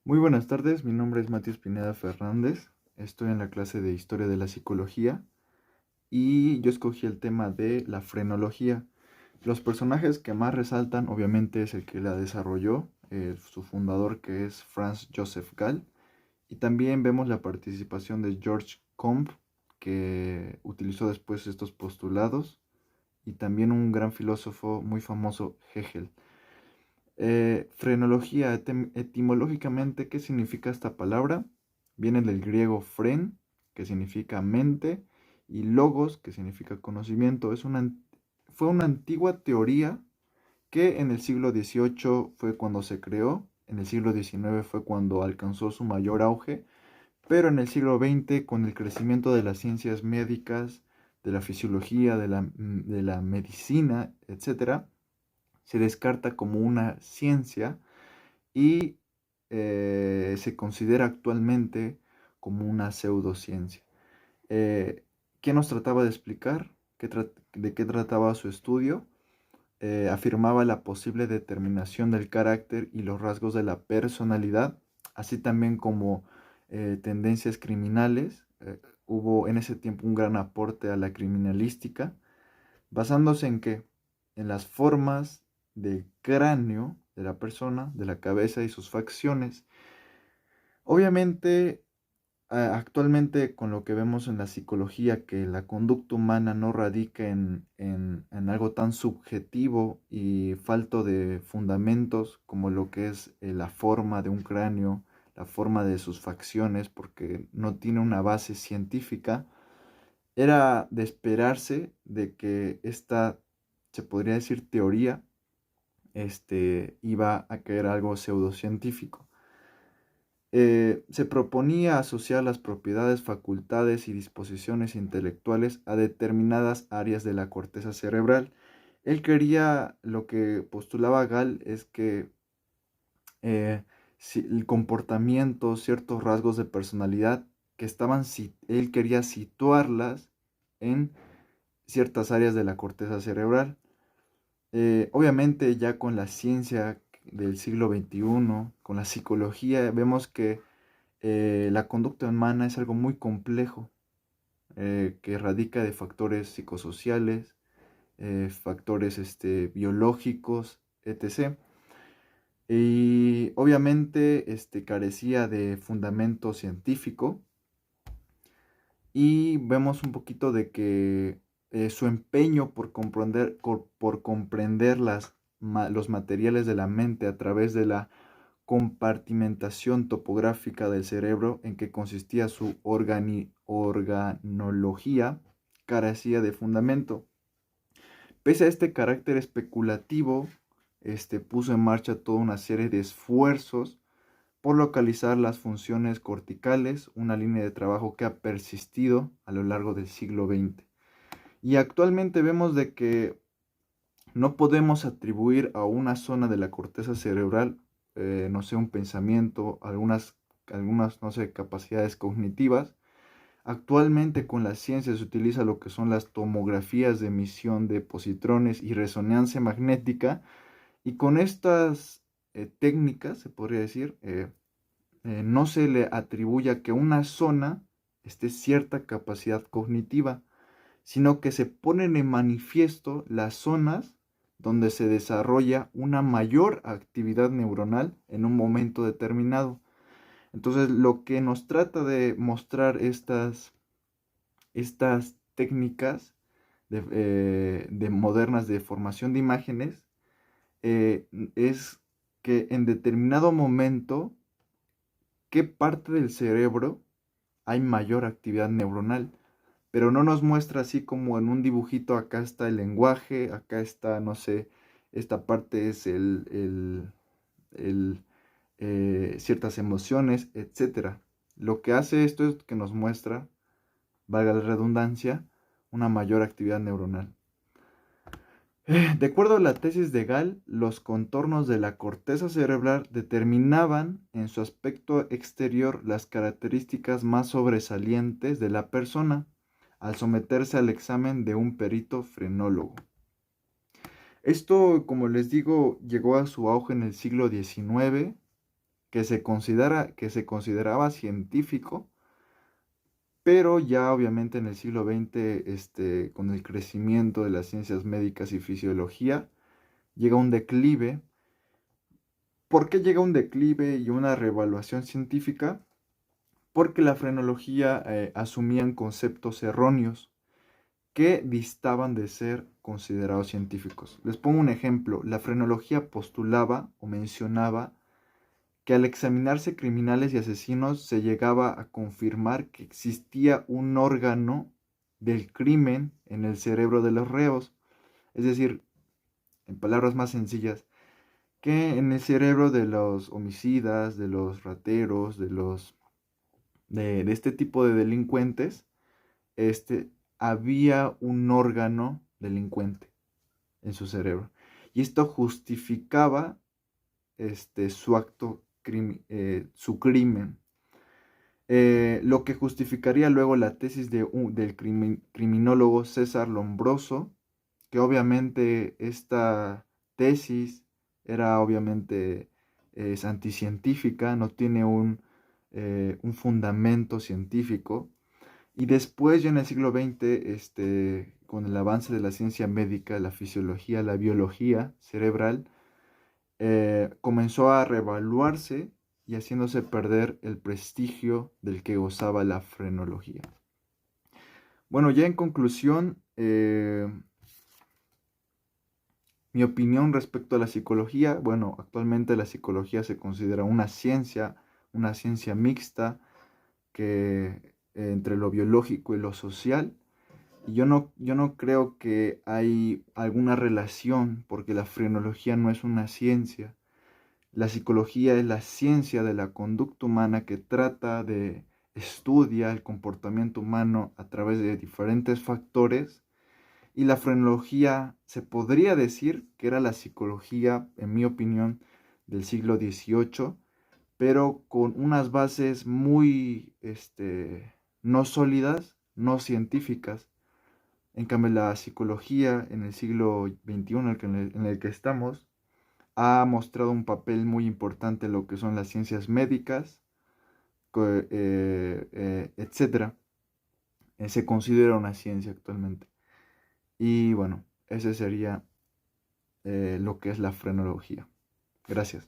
Muy buenas tardes, mi nombre es Matías Pineda Fernández, estoy en la clase de Historia de la Psicología y yo escogí el tema de la frenología. Los personajes que más resaltan obviamente es el que la desarrolló, su fundador que es Franz Joseph Gall, y también vemos la participación de George Comte, que utilizó después estos postulados, y también un gran filósofo muy famoso, Hegel. Frenología, etimológicamente, ¿qué significa esta palabra? Viene del griego fren, que significa mente, y logos, que significa conocimiento. Fue una antigua teoría que en el siglo XVIII fue cuando se creó, en el siglo XIX fue cuando alcanzó su mayor auge, pero en el siglo XX, con el crecimiento de las ciencias médicas, de la fisiología, de la medicina, etcétera, se descarta como una ciencia y se considera actualmente como una pseudociencia. Eh, ¿Qué nos trataba de explicar? ¿De qué trataba su estudio? Afirmaba la posible determinación del carácter y los rasgos de la personalidad, así también como tendencias criminales. Hubo en ese tiempo un gran aporte a la criminalística, basándose en qué? En las formas del cráneo de la persona, de la cabeza y sus facciones. Obviamente, actualmente con lo que vemos en la psicología, que la conducta humana no radica en algo tan subjetivo y falto de fundamentos como lo que es la forma de un cráneo, la forma de sus facciones, porque no tiene una base científica, era de esperarse de que esta, se podría decir, teoría, iba a caer algo pseudocientífico. Se proponía asociar las propiedades, facultades y disposiciones intelectuales a determinadas áreas de la corteza cerebral. Él quería, lo que postulaba Gall es que el comportamiento, ciertos rasgos de personalidad que él quería situarlas en ciertas áreas de la corteza cerebral. Obviamente ya con la ciencia del siglo XXI, con la psicología, vemos que la conducta humana es algo muy complejo, que radica de factores psicosociales, factores biológicos, etc. Y obviamente carecía de fundamento científico, y vemos un poquito de que su empeño por comprender los materiales de la mente a través de la compartimentación topográfica del cerebro, en que consistía su organología, carecía de fundamento. Pese a este carácter especulativo, puso en marcha toda una serie de esfuerzos por localizar las funciones corticales, una línea de trabajo que ha persistido a lo largo del siglo XX. Y actualmente vemos de que no podemos atribuir a una zona de la corteza cerebral, no sé, un pensamiento, algunas, no sé, capacidades cognitivas. Actualmente con la ciencia se utiliza lo que son las tomografías de emisión de positrones y resonancia magnética, y con estas técnicas, se podría decir, no se le atribuya que una zona esté cierta capacidad cognitiva, sino que se ponen en manifiesto las zonas donde se desarrolla una mayor actividad neuronal en un momento determinado. Entonces, lo que nos trata de mostrar estas técnicas de modernas de formación de imágenes, es que en determinado momento, qué parte del cerebro hay mayor actividad neuronal, pero no nos muestra así como en un dibujito: acá está el lenguaje, acá está, no sé, esta parte es ciertas emociones, etcétera. Lo que hace esto es que nos muestra, valga la redundancia, una mayor actividad neuronal. De acuerdo a la tesis de Gall, los contornos de la corteza cerebral determinaban en su aspecto exterior las características más sobresalientes de la persona al someterse al examen de un perito frenólogo. Esto, como les digo, llegó a su auge en el siglo XIX, que se consideraba científico, pero ya obviamente en el siglo XX, con el crecimiento de las ciencias médicas y fisiología, llega un declive. ¿Por qué llega un declive y una reevaluación científica? Porque la frenología asumían conceptos erróneos que distaban de ser considerados científicos. Les pongo un ejemplo. La frenología postulaba o mencionaba que al examinarse criminales y asesinos se llegaba a confirmar que existía un órgano del crimen en el cerebro de los reos. Es decir, en palabras más sencillas, que en el cerebro de los homicidas, de los rateros, de este tipo de delincuentes, había un órgano delincuente en su cerebro. Y esto justificaba su acto, su crimen. Lo que justificaría luego la tesis del criminólogo César Lombroso, que obviamente esta tesis era obviamente es anticientífica, no tiene un fundamento científico. Y después, ya en el siglo XX, con el avance de la ciencia médica, la fisiología, la biología cerebral, comenzó a reevaluarse y haciéndose perder el prestigio del que gozaba la frenología. Bueno, ya en conclusión, mi opinión respecto a la psicología, bueno, actualmente la psicología se considera una ciencia mixta que entre lo biológico y lo social. Y yo no creo que hay alguna relación, porque la frenología no es una ciencia. La psicología es la ciencia de la conducta humana que trata de estudia el comportamiento humano a través de diferentes factores, y la frenología se podría decir que era la psicología, en mi opinión, del siglo XVIII, pero con unas bases muy no sólidas, no científicas. En cambio, la psicología en el siglo XXI en el que estamos ha mostrado un papel muy importante en lo que son las ciencias médicas, etcétera. Se considera una ciencia actualmente. Y bueno, ese sería lo que es la frenología. Gracias.